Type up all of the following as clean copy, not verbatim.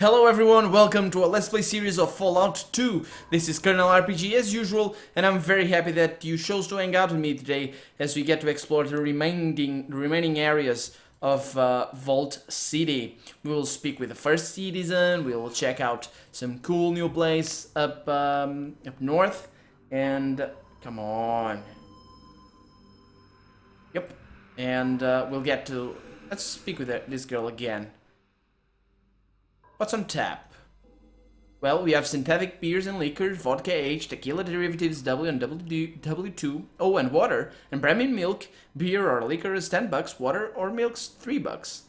Hello everyone, welcome to a Let's Play series of Fallout 2. This is Colonel RPG as usual, and I'm very happy that you chose to hang out with me today as we get to explore the remaining areas of Vault City. We will speak with the first citizen, we will check out some cool new place up north, and come on. Yep, and we'll get to, let's speak with this girl again. What's on tap? Well, we have synthetic beers and liquors, vodka H, tequila derivatives W and W2, oh, and water, and premium milk. Beer or liquor is $10, water or milk's $3.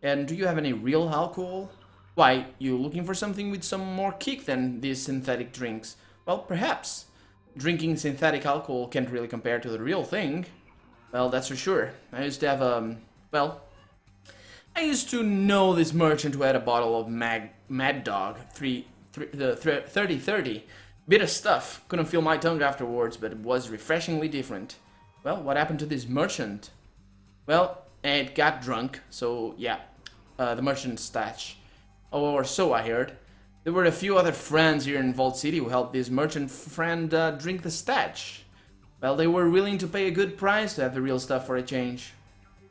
And do you have any real alcohol? Why, you looking for something with some more kick than these synthetic drinks? Well, perhaps. Drinking synthetic alcohol can't really compare to the real thing. Well, that's for sure. I used to have, I used to know this merchant who had a bottle of Mad Dog 3030. Bitter stuff. Couldn't feel my tongue afterwards, but it was refreshingly different. Well, what happened to this merchant? Well, it got drunk, so yeah, the merchant's stash. Oh, or so I heard. There were a few other friends here in Vault City who helped this merchant friend drink the stash. Well, they were willing to pay a good price to have the real stuff for a change.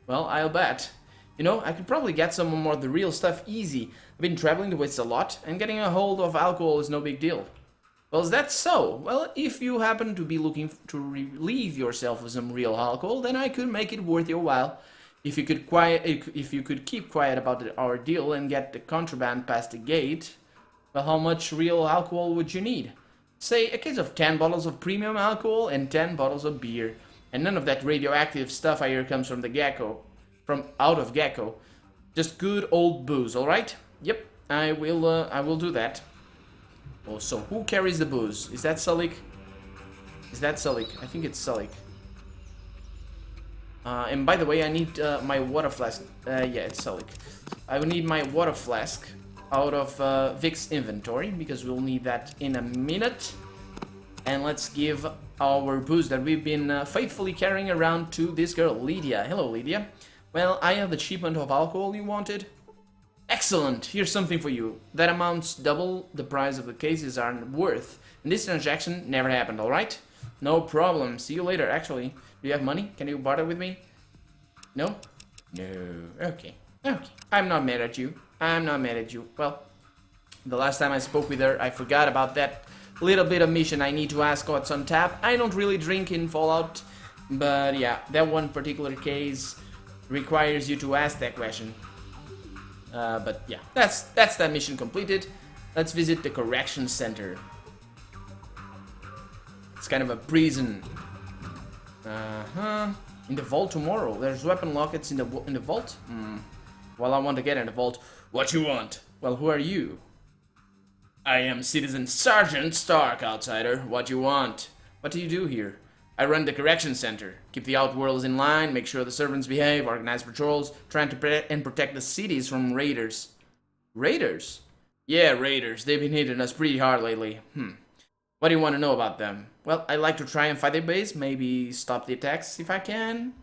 Well, I'll bet. You know, I could probably get some more of the real stuff easy. I've been traveling the West a lot, and getting a hold of alcohol is no big deal. Well, is that so? Well, if you happen to be looking to relieve yourself of some real alcohol, then I could make it worth your while. If you could keep quiet about our deal and get the contraband past the gate, well, how much real alcohol would you need? Say, a case of 10 bottles of premium alcohol and 10 bottles of beer. And none of that radioactive stuff I hear comes from the Gecko. Out of Gecko. Just good old booze, alright? Yep, I will do that. Oh, so who carries the booze? Is that Sulik? Is that Sulik? I think it's Sulik. And by the way, I need my water flask. Yeah, it's Sulik. I will need my water flask out of Vic's inventory, because we'll need that in a minute. And let's give our booze that we've been faithfully carrying around to this girl, Lydia. Hello, Lydia. Well, I have the shipment of alcohol you wanted. Excellent! Here's something for you. That amounts double the price of the cases are worth. And this transaction never happened, alright? No problem. See you later. Actually, do you have money? Can you barter with me? No? No. Okay. Okay. I'm not mad at you. I'm not mad at you. Well, the last time I spoke with her, I forgot about that little bit of mission I need to ask what's on tap. I don't really drink in Fallout, but yeah, that one particular case requires you to ask that question. But yeah, that's that mission completed. Let's visit the correction center. It's kind of a prison. In the vault tomorrow. There's weapon lockets in the vault. Well, I want to get in the vault. What you want? Well, who are you? I am Citizen Sergeant Stark, outsider. What you want? What do you do here? I run the correction center, keep the outworlds in line, make sure the servants behave, organize patrols, trying to protect the cities from raiders. Raiders? Yeah, raiders. They've been hitting us pretty hard lately. What do you want to know about them? Well, I'd like to try and fight their base, maybe stop the attacks if I can.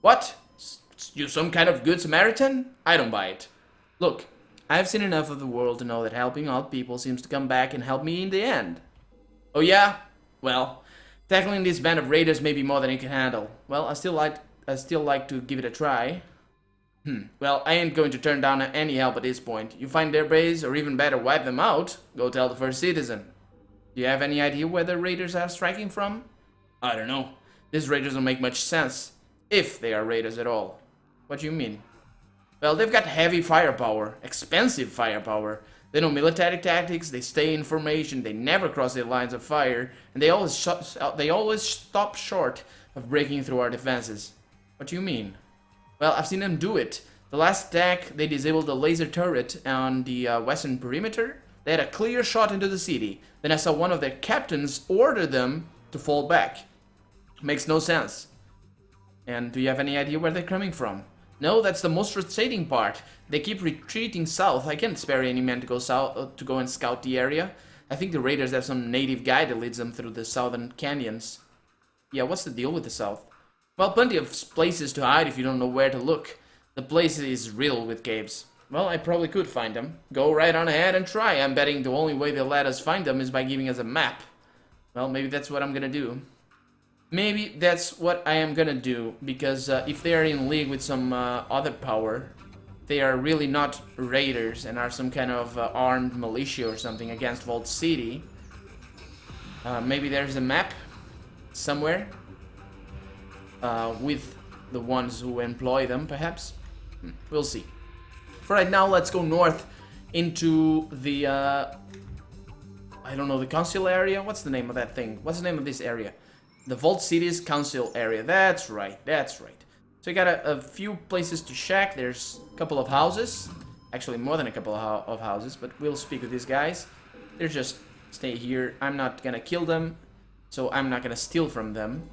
What? You some kind of good Samaritan? I don't buy it. Look, I've seen enough of the world to know that helping out people seems to come back and help me in the end. Oh yeah? Well, tackling this band of raiders may be more than you can handle. Well, I still like to give it a try. Well, I ain't going to turn down any help at this point. You find their base, or even better, wipe them out, go tell the first citizen. Do you have any idea where the raiders are striking from? I don't know. These raiders don't make much sense. If they are raiders at all. What do you mean? Well, they've got heavy firepower. Expensive firepower. They know military tactics, they stay in formation, they never cross their lines of fire, and they always stop short of breaking through our defenses. What do you mean? Well, I've seen them do it. The last attack, they disabled the laser turret on the western perimeter. They had a clear shot into the city. Then I saw one of their captains order them to fall back. Makes no sense. And do you have any idea where they're coming from? No, that's the most frustrating part. They keep retreating south. I can't spare any men to go south to go and scout the area. I think the raiders have some native guy that leads them through the southern canyons. Yeah, what's the deal with the south? Well, plenty of places to hide if you don't know where to look. The place is riddled with caves. Well, I probably could find them. Go right on ahead and try. I'm betting the only way they'll let us find them is by giving us a map. Well, maybe that's what I'm gonna do. Maybe that's what I am gonna do, because if they are in league with some other power, they are really not raiders and are some kind of armed militia or something against Vault City. Maybe there's a map somewhere with the ones who employ them, perhaps. We'll see. For right now, let's go north into the, I don't know, the council area? What's the name of that thing? What's the name of this area? The Vault City's council area. That's right, that's right. So we got a few places to shack. There's a couple of houses. Actually, more than a couple of houses, but we'll speak with these guys. They're just stay here. I'm not gonna kill them, so I'm not gonna steal from them.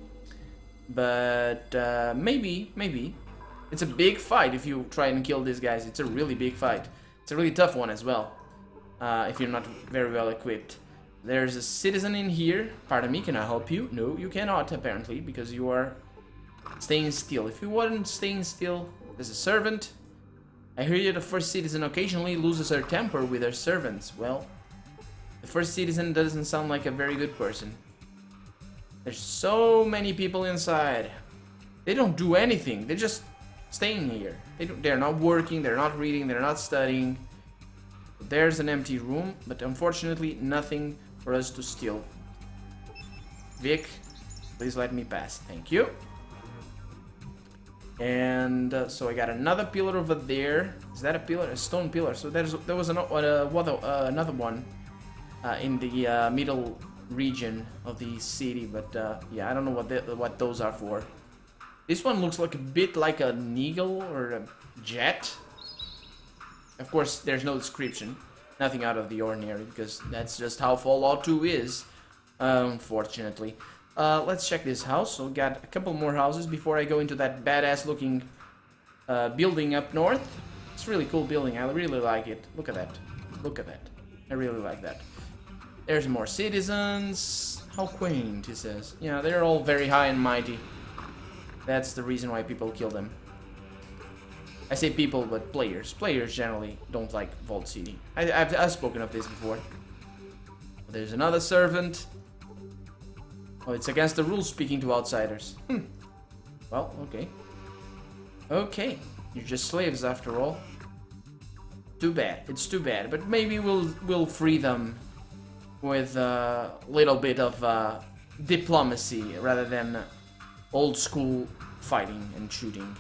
But maybe. It's a big fight if you try and kill these guys. It's a really big fight. It's a really tough one as well, if you're not very well equipped. There's a citizen in here. Pardon me, can I help you? No, you cannot, apparently, because you are staying still. If you weren't staying still, there's a servant. I hear the first citizen occasionally loses her temper with her servants. Well, the first citizen doesn't sound like a very good person. There's so many people inside. They don't do anything. They're just staying here. They're not working, they're not reading, they're not studying. There's an empty room, but unfortunately nothing for us to steal. Vic, please let me pass. Thank you. And so I got another pillar over there. Is that a pillar? A stone pillar. So there was another one in the middle region of the city, but yeah, I don't know what those are for. This one looks like a bit like an eagle or a jet. Of course, there's no description. Nothing out of the ordinary, because that's just how Fallout 2 is, unfortunately. Let's check this house. So we got a couple more houses before I go into that badass looking building up north. It's a really cool building. I really like it. Look at that. Look at that. I really like that. There's more citizens. How quaint, he says. Yeah, they're all very high and mighty. That's the reason why people kill them. I say people, but players. Players generally don't like Vault City. I've spoken of this before. There's another servant. Oh, it's against the rules speaking to outsiders. Well, okay. Okay, you're just slaves after all. Too bad. It's too bad. But maybe we'll free them with a little bit of diplomacy rather than old school fighting and shooting.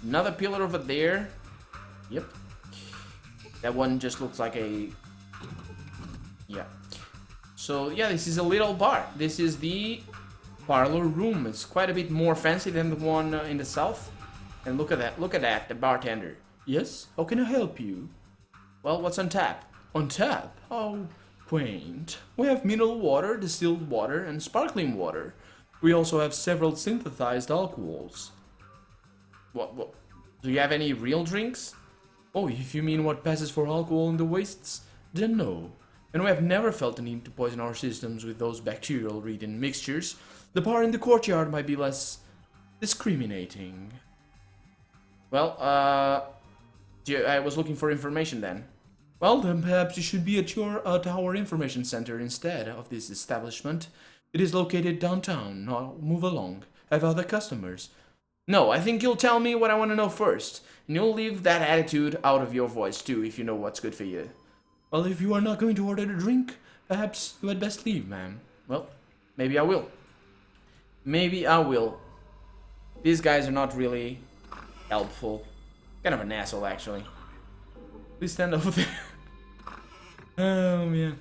Another pillar over there. Yep. That one just looks like a... Yeah. So, yeah, this is a little bar. This is the parlor room. It's quite a bit more fancy than the one in the south. And look at that. Look at that, the bartender. Yes? How can I help you? Well, what's on tap? On tap? How quaint. We have mineral water, distilled water, and sparkling water. We also have several synthesized alcohols. What? Do you have any real drinks? Oh, if you mean what passes for alcohol in the wastes, then no. And we have never felt the need to poison our systems with those bacterial-ridden mixtures. The bar in the courtyard might be less discriminating. Well, I was looking for information then. Well, then perhaps you should be at our information center instead of this establishment. It is located downtown. Now move along. I have other customers. No, I think you'll tell me what I want to know first. And you'll leave that attitude out of your voice too, if you know what's good for you. Well, if you are not going to order a drink, perhaps you had best leave, ma'am. Well, maybe I will. Maybe I will. These guys are not really helpful. Kind of an asshole, actually. Please stand over there. Oh, man.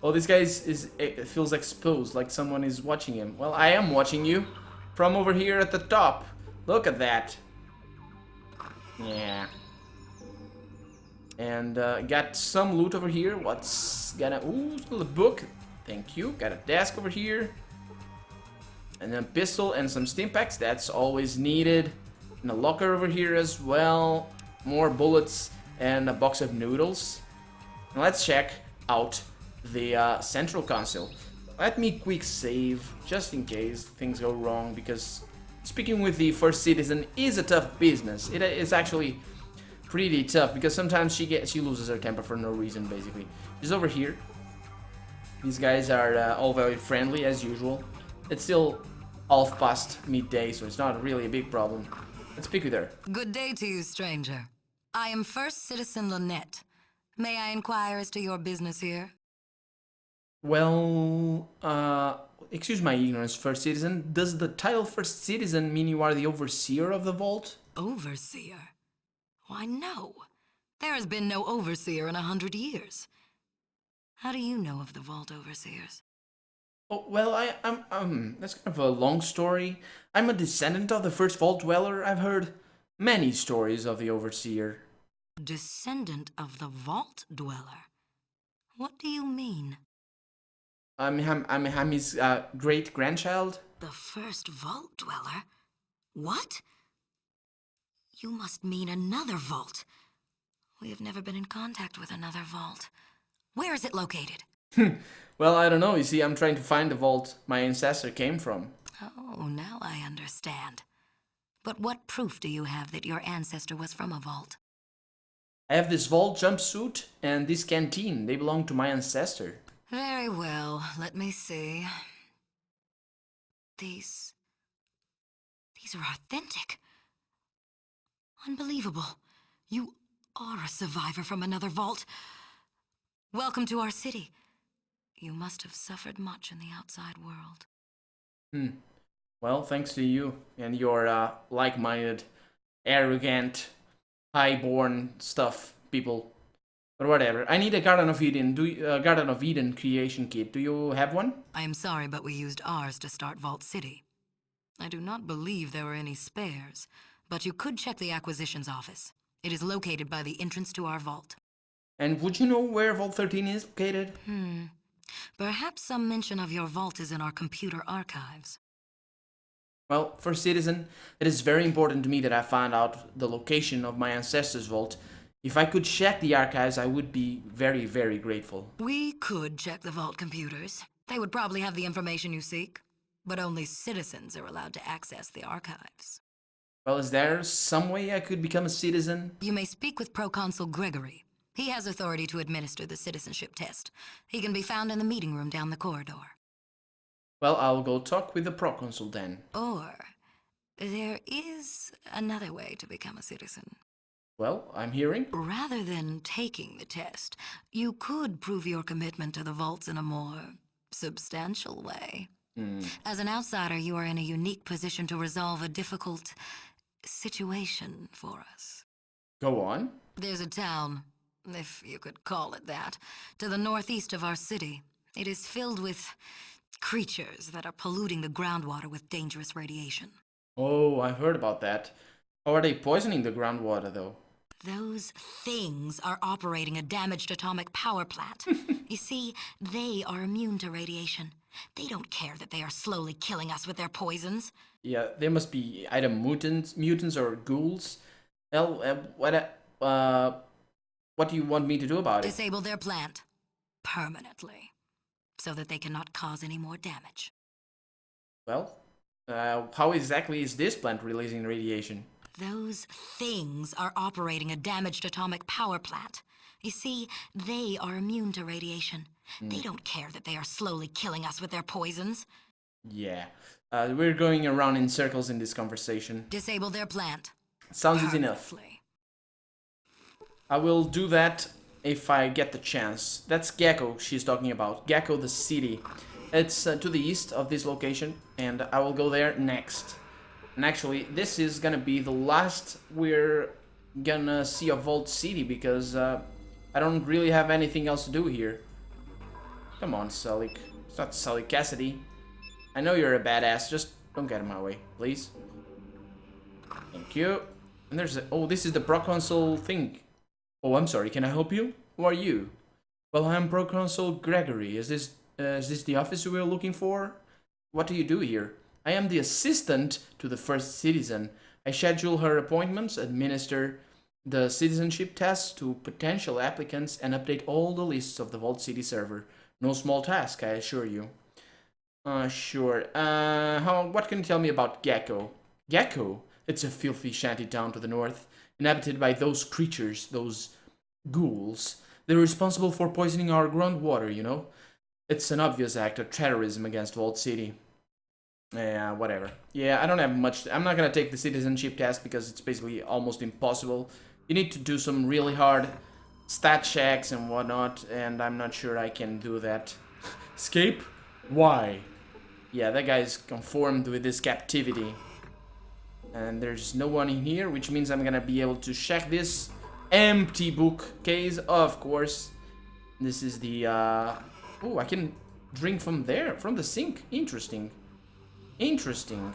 Oh, this guy feels exposed, like someone is watching him. Well, I am watching you from over here at the top. Look at that. Yeah. And got some loot over here. What's gonna... Ooh, a book. Thank you. Got a desk over here. And a pistol and some stim packs. That's always needed. And a locker over here as well. More bullets and a box of noodles. Now let's check out the central console. Let me quick save, just in case things go wrong, because speaking with the first citizen is a tough business. It is actually pretty tough because sometimes she loses her temper for no reason, basically. She's over here. These guys are all very friendly as usual. It's still half past midday, so it's not really a big problem. Let's speak with her. Good day to you, stranger. I am First Citizen Lynette. May I inquire as to your business here? Well, excuse my ignorance, First Citizen. Does the title First Citizen mean you are the overseer of the vault? Overseer? Why, no. There has been no overseer in 100 years. How do you know of the vault overseers? Oh, well, that's kind of a long story. I'm a descendant of the first vault dweller. I've heard many stories of the overseer. Descendant of the vault dweller? What do you mean? I'm his great-grandchild. The first vault dweller? What? You must mean another vault. We have never been in contact with another vault. Where is it located? Well, I don't know. You see, I'm trying to find the vault my ancestor came from. Oh, now I understand. But what proof do you have that your ancestor was from a vault? I have this vault jumpsuit and this canteen. They belong to my ancestor. Very well. Let me see. These are authentic. Unbelievable. You are a survivor from another vault. Welcome to our city. You must have suffered much in the outside world. Well, thanks to you and your like-minded, arrogant, high-born stuff, people. But whatever. I need a Garden of Eden. Garden of Eden creation kit. Do you have one? I am sorry, but we used ours to start Vault City. I do not believe there were any spares, but you could check the acquisitions office. It is located by the entrance to our vault. And would you know where Vault 13 is located? Perhaps some mention of your vault is in our computer archives. Well, First Citizen, it is very important to me that I find out the location of my ancestor's vault. If I could check the archives, I would be very, very grateful. We could check the vault computers. They would probably have the information you seek, but only citizens are allowed to access the archives. Well, is there some way I could become a citizen? You may speak with Proconsul Gregory. He has authority to administer the citizenship test. He can be found in the meeting room down the corridor. Well, I'll go talk with the proconsul then. Or, there is another way to become a citizen. Well, I'm hearing. Rather than taking the test, you could prove your commitment to the vaults in a more substantial way. As an outsider, you are in a unique position to resolve a difficult situation for us. Go on. There's a town, if you could call it that, to the northeast of our city. It is filled with creatures that are polluting the groundwater with dangerous radiation. Oh, I've heard about that. How are they poisoning the groundwater, though? Those things are operating a damaged atomic power plant. You see, they are immune to radiation. They don't care that they are slowly killing us with their poisons. Yeah, they must be either mutants or ghouls. Well, what do you want me to do about it? Disable their plant. Permanently. So that they cannot cause any more damage. Well, how exactly is this plant releasing radiation? Those things are operating a damaged atomic power plant. You see, they are immune to radiation. They don't care that they are slowly killing us with their poisons. Yeah, we're going around in circles in this conversation. Disable their plant. Sounds easy enough. I will do that if I get the chance. That's Gecko she's talking about. Gecko the city. It's to the east of this location, and I will go there next. And actually, this is gonna be the last we're gonna see of Vault City, because I don't really have anything else to do here. Come on, Sully. It's not Sully Cassidy. I know you're a badass, just don't get in my way, please. Thank you. And there's a... Oh, this is the proconsul thing. Oh, I'm sorry, can I help you? Who are you? Well, I'm Proconsul Gregory. Is this the office we were looking for? What do you do here? I am the assistant to the First Citizen. I schedule her appointments, administer the citizenship tests to potential applicants, and update all the lists of the Vault City server. No small task, I assure you. Sure. What can you tell me about Gecko? Gecko? It's a filthy shanty town to the north, inhabited by those creatures, those ghouls. They're responsible for poisoning our groundwater, you know? It's an obvious act of terrorism against Vault City. Yeah, whatever. Yeah, I don't have much. I'm not gonna take the citizenship test because it's basically almost impossible. You need to do some really hard stat checks and whatnot, and I'm not sure I can do that. Escape? Why? Yeah, that guy's conformed with this captivity. And there's no one in here, which means I'm gonna be able to check this empty bookcase, of course. This is the, oh, I can drink from there, from the sink. Interesting. Interesting.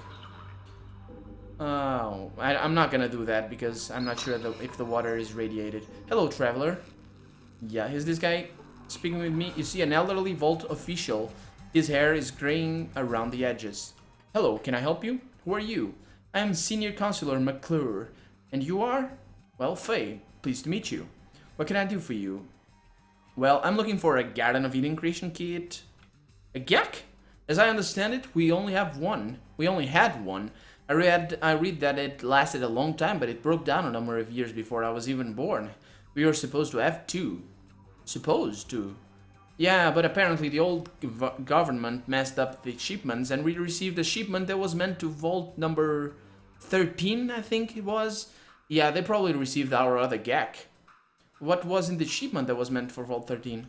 Oh, I'm not gonna do that because I'm not sure if the water is radiated. Hello, traveler. Yeah, is this guy speaking with me? You see an elderly vault official. His hair is graying around the edges. Hello, can I help you? Who are you? I am Senior Counselor McClure. And you are? Well, Faye. Pleased to meet you. What can I do for you? Well, I'm looking for a Garden of Eden creation kit. A Gek? As I understand it, we only have one. We only had one. I read that it lasted a long time, but it broke down a number of years before I was even born. We were supposed to have two. Supposed to? Yeah, but apparently the old government messed up the shipments, and we received a shipment that was meant to vault number 13, I think it was. Yeah, they probably received our other Gek. What was in the shipment that was meant for vault 13?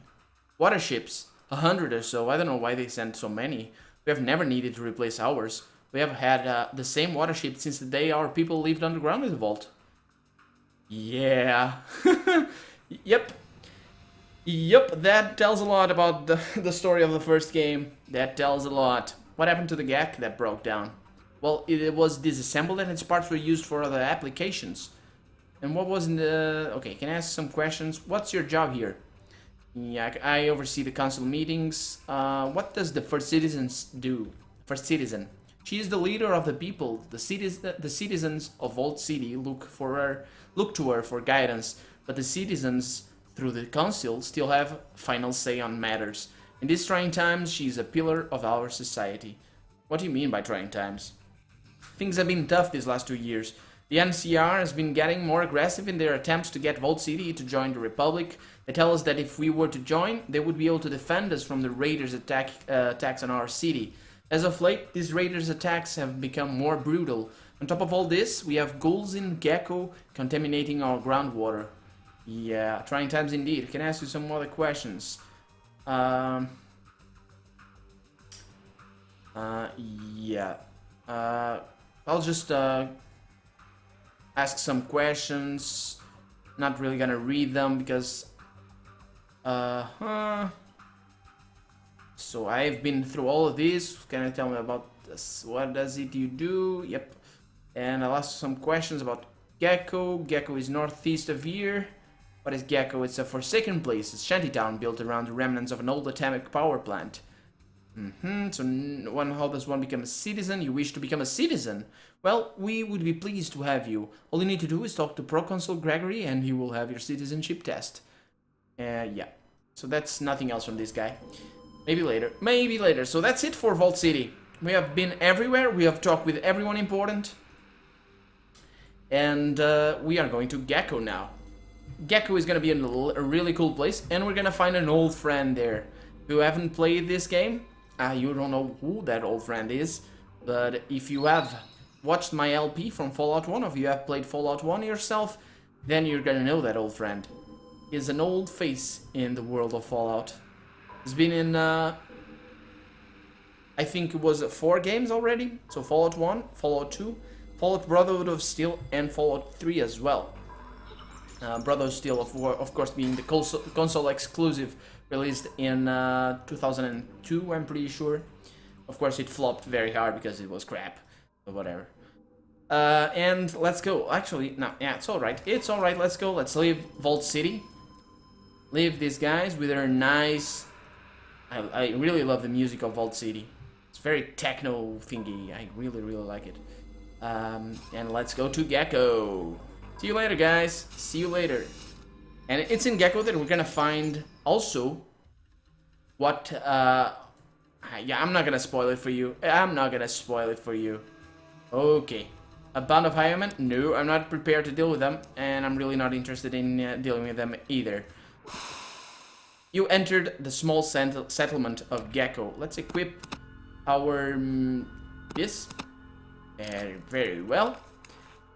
Water ships. 100 or so. I don't know why they sent so many. We have never needed to replace ours. We have had the same water ship since the day our people lived underground in the vault. Yeah. Yep. Yep, that tells a lot about the story of the first game. That tells a lot. What happened to the Gek that broke down? Well, it was disassembled and its parts were used for other applications. And what was in the... Okay, can I ask some questions? What's your job here? Yeah, I oversee the council meetings. What does the First Citizens do? First Citizen. She is the leader of the people. The citizens of Vault City look to her for guidance, but the citizens, through the council, still have final say on matters. In these trying times, she is a pillar of our society. What do you mean by trying times? Things have been tough these last 2 years. The NCR has been getting more aggressive in their attempts to get Vault City to join the Republic. They tell us that if we were to join, they would be able to defend us from the raiders' attacks on our city. As of late, these raiders' attacks have become more brutal. On top of all this, we have ghouls in Gecko contaminating our groundwater. Yeah, trying times indeed. Can I ask you some other questions? Yeah. I'll just ask some questions. Not really gonna read them because so I've been through all of this. Can you tell me about this? What does it you do? Yep. And I'll ask some questions about Gecko. Gecko is northeast of here. What is Gecko? It's a forsaken place. It's a shantytown built around the remnants of an old atomic power plant. So how does one become a citizen? You wish to become a citizen? Well, we would be pleased to have you. All you need to do is talk to Proconsul Gregory and he will have your citizenship test. Yeah. So that's nothing else from this guy. Maybe later. Maybe later. So that's it for Vault City. We have been everywhere. We have talked with everyone important. And we are going to Gecko now. Gecko is going to be a really cool place. And we're going to find an old friend there. If you haven't played this game, you don't know who that old friend is. But if you have watched my LP from Fallout 1, or if you have played Fallout 1 yourself, then you're going to know that old friend. He's an old face in the world of Fallout. He's been in, I think it was 4 games already. So Fallout 1, Fallout 2, Fallout Brotherhood of Steel, and Fallout 3 as well. Brotherhood of Steel, of course, being the console exclusive, released in 2002, I'm pretty sure. Of course, it flopped very hard because it was crap, but whatever. And let's go. Actually, no, yeah, it's alright. It's alright, let's go. Let's leave Vault City. Leave these guys with their nice... I really love the music of Vault City. It's very techno thingy. I really, really like it. And let's go to Gecko. See you later, guys. See you later. And it's in Gecko that we're gonna find also what... yeah, I'm not gonna spoil it for you. I'm not gonna spoil it for you. Okay. A band of highwaymen? No, I'm not prepared to deal with them, and I'm really not interested in dealing with them either. You entered the small settlement of Gecko. Let's equip our this. Very well.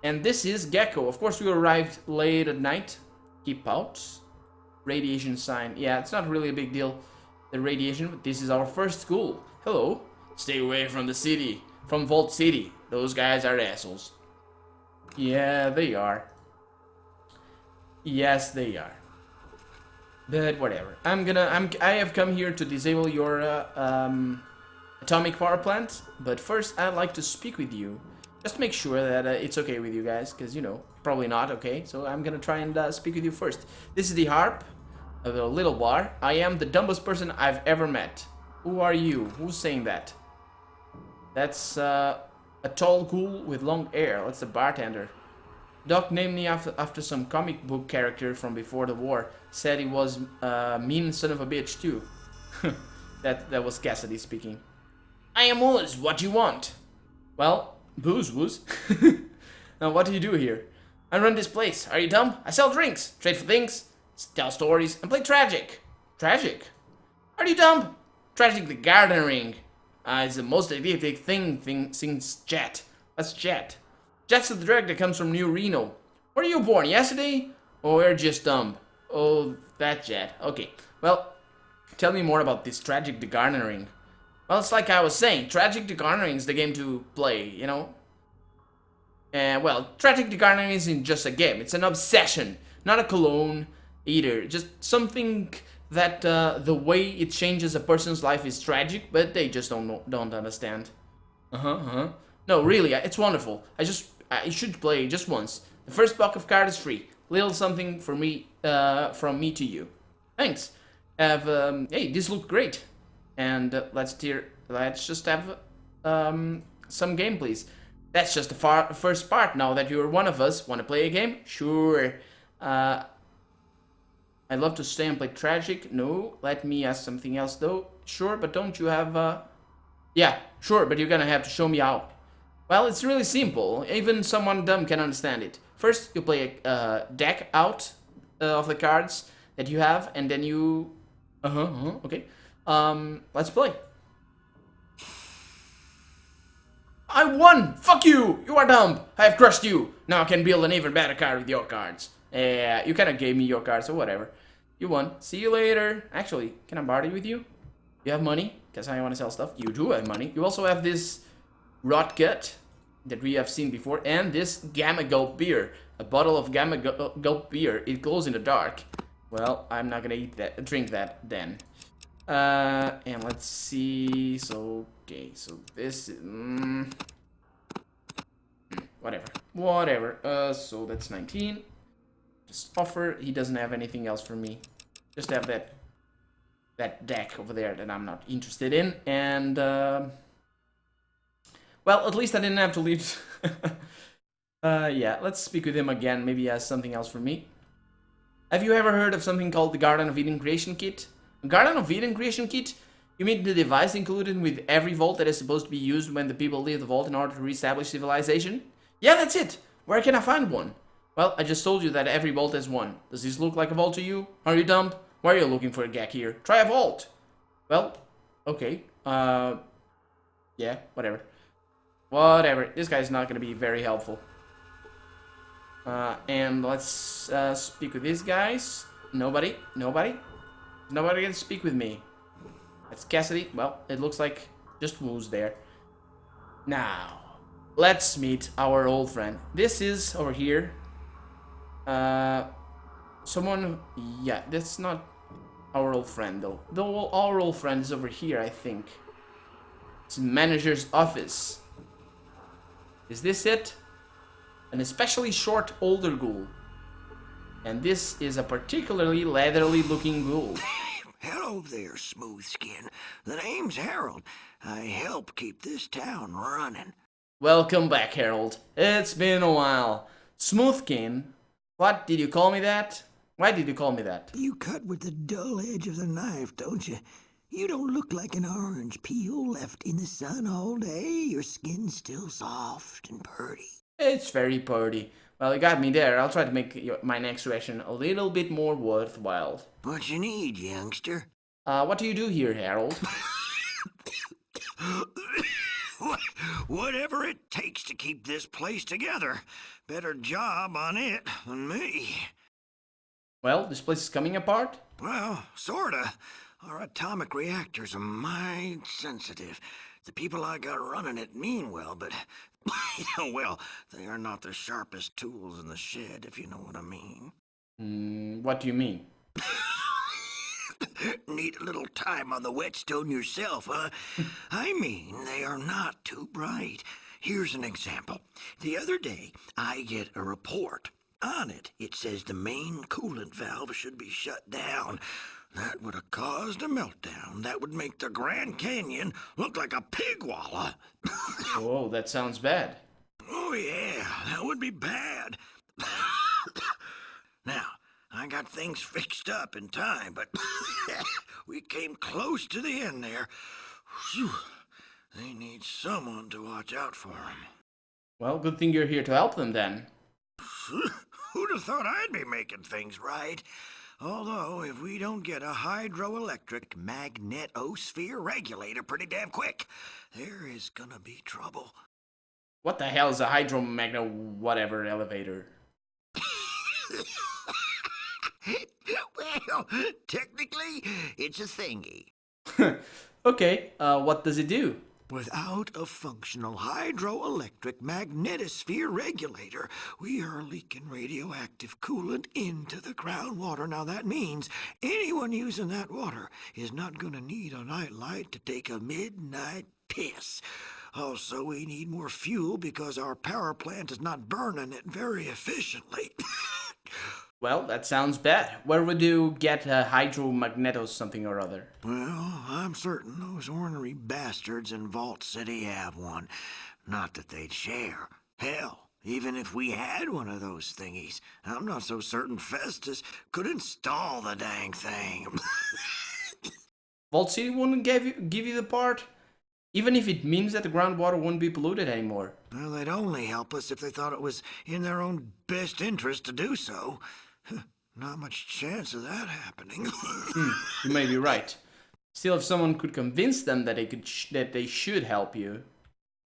And this is Gecko. Of course, we arrived late at night. Keep out. Radiation sign. Yeah, it's not really a big deal. The radiation, but this is our first school. Hello. Stay away from the city. From Vault City. Those guys are assholes. Yeah, they are. Yes, they are. But whatever. I have come here to disable your atomic power plant. But first, I'd like to speak with you. Just make sure that it's okay with you guys, because, you know, probably not, okay? So I'm gonna try and speak with you first. This is the harp of the little bar. I am the dumbest person I've ever met. Who are you? Who's saying that? That's a tall ghoul with long hair. That's the bartender. Doc named me after some comic book character from before the war. Said he was a mean son of a bitch too. that was Cassidy speaking. I am Oz. What do you want? Well, booze woos. Now what do you do here? I run this place. Are you dumb? I sell drinks, trade for things, tell stories, and play tragic. Tragic? Are you dumb? Tragic the gardening. It's the most addictive thing since Jet. What's Jet? Jet's the drug that comes from New Reno. Were you born yesterday? Or we're just dumb? Oh, that Jet. Okay. Well, tell me more about this Tragic the Garnering. Well, it's like I was saying, Tragic the Garnering is the game to play, you know? Well, Tragic the Garnering isn't just a game, it's an obsession. Not a cologne either. Just something that the way it changes a person's life is tragic, but they just don't understand. No, really, it's wonderful. I should play just once. The first block of card is free. Little something for me, from me to you. Thanks. Hey, this looked great. And let's just have some game, please. That's just the first part. Now that you're one of us, want to play a game? Sure. I'd love to stay and play Tragic. No, let me ask something else though. Sure, but don't you have Yeah, sure, but you're gonna have to show me how. Well, it's really simple. Even someone dumb can understand it. First, you play a deck out of the cards that you have, and then you... okay. Let's play. I won! Fuck you! You are dumb! I have crushed you! Now I can build an even better card with your cards. Yeah, you kinda gave me your cards, so whatever. You won. See you later. Actually, can I barter with you? You have money? Because I want to sell stuff. You do have money. You also have this rot gut that we have seen before, and this Gamma Gulp beer. A bottle of Gamma Gulp beer. It glows in the dark. Well, I'm not gonna drink that then. And let's see. So, okay, so this is... whatever. So that's 19. Just offer. He doesn't have anything else for me. Just have that deck over there that I'm not interested in. And, well, at least I didn't have to leave. Yeah, let's speak with him again. Maybe he has something else for me. Have you ever heard of something called the Garden of Eden Creation Kit? Garden of Eden Creation Kit? You mean the device included with every vault that is supposed to be used when the people leave the vault in order to reestablish civilization? Yeah, that's it. Where can I find one? Well, I just told you that every vault has one. Does this look like a vault to you? Are you dumb? Why are you looking for a gag here? Try a vault. Well, okay. Yeah, whatever. Whatever. This guy's not gonna be very helpful. And let's speak with these guys. Nobody can speak with me. That's Cassidy. Well, it looks like just Woo's there. Now, let's meet our old friend. This is over here. Someone... Yeah, that's not our old friend, though. Our old friend is over here, I think. It's manager's office. Is this it? An especially short, older ghoul. And this is a particularly leathery looking ghoul. Hello there, smooth skin. The name's Harold. I help keep this town running. Welcome back, Harold. It's been a while. Smoothkin? What, did you call me that? Why did you call me that? You cut with the dull edge of the knife, don't you? You don't look like an orange peel left in the sun all day. Your skin's still soft and purty. It's very pretty. Well, you got me there. I'll try to make my next reaction a little bit more worthwhile. What you need, youngster? What do you do here, Harold? Whatever it takes to keep this place together. Better job on it than me. Well, this place is coming apart? Well, sorta. Our atomic reactors are mighty sensitive. The people I got running it mean well, but, well, they are not the sharpest tools in the shed, if you know what I mean. What do you mean? Need a little time on the whetstone yourself, huh? I mean, they are not too bright. Here's an example. The other day, I get a report. On it, it says the main coolant valve should be shut down. That would have caused a meltdown. That would make the Grand Canyon look like a pig wallah. Oh, that sounds bad. Oh, yeah, that would be bad. Now, I got things fixed up in time, but we came close to the end there. Whew. They need someone to watch out for them. Well, good thing you're here to help them then. Who'd have thought I'd be making things right? Although, if we don't get a hydroelectric magnetosphere regulator pretty damn quick, there is gonna be trouble. What the hell is a hydromagno whatever elevator? Well, technically, it's a thingy. Okay, what does it do? Without a functional hydroelectric magnetosphere regulator, we are leaking radioactive coolant into the groundwater. Now that means anyone using that water is not going to need a nightlight to take a midnight piss. Also, we need more fuel because our power plant is not burning it very efficiently. Well, that sounds bad. Where would you get a hydromagnetos something or other? Well, I'm certain those ornery bastards in Vault City have one. Not that they'd share. Hell, even if we had one of those thingies, I'm not so certain Festus could install the dang thing. Vault City wouldn't give you the part? Even if it means that the groundwater won't be polluted anymore. Well, they'd only help us if they thought it was in their own best interest to do so. Not much chance of that happening. You may be right. Still, if someone could convince them that they should help you.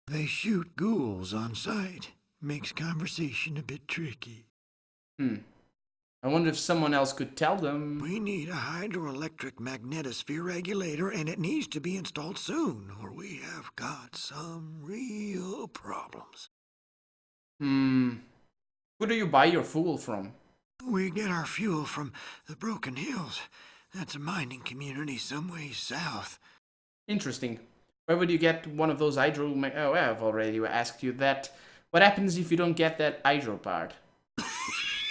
They shoot ghouls on sight. Makes conversation a bit tricky. I wonder if someone else could tell them. We need a hydroelectric magnetosphere regulator, and it needs to be installed soon, or we have got some real problems. Who do you buy your fuel from? We get our fuel from the Broken Hills. That's a mining community some ways south. Interesting. Where would you get one of those hydro... Oh, I've already asked you that. What happens if you don't get that hydro part?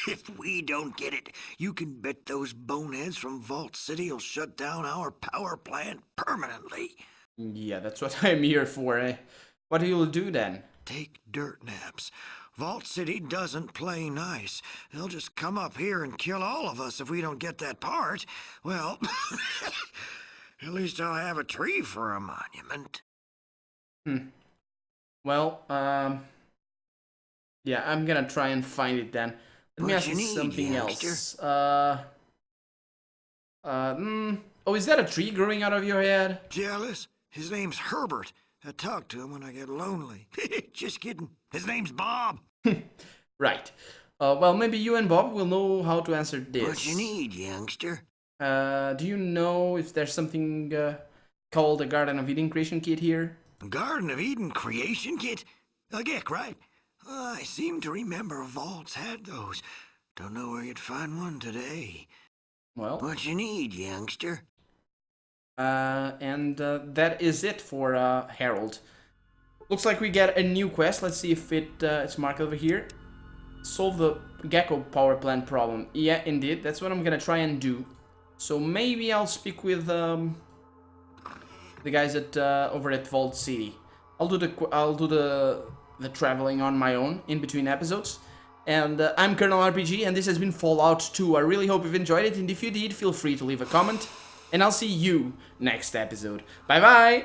If we don't get it, you can bet those boneheads from Vault City will shut down our power plant permanently. Yeah, that's what I'm here for, eh? What do you do then? Take dirt naps. Vault City doesn't play nice. They'll just come up here and kill all of us if we don't get that part. Well, at least I'll have a tree for a monument. Well, yeah, I'm gonna try and find it then. Let me ask you something else. Oh, is that a tree growing out of your head? Jealous? His name's Herbert. I talk to him when I get lonely. Just kidding. His name's Bob. Right. Well, maybe you and Bob will know how to answer this. What you need, youngster? Do you know if there's something called a Garden of Eden creation kit here? Garden of Eden creation kit? A Gecko, right? I seem to remember Vaults had those. Don't know where you'd find one today. Well... What you need, youngster? That is it for Harold. Looks like we get a new quest. Let's see if it's marked over here. Solve the Gecko power plant problem. Yeah, indeed. That's what I'm gonna try and do. So maybe I'll speak with the guys at over at Vault City. I'll do the traveling on my own in between episodes. And I'm Colonel RPG, and this has been Fallout 2. I really hope you've enjoyed it, and if you did, feel free to leave a comment. And I'll see you next episode. Bye bye!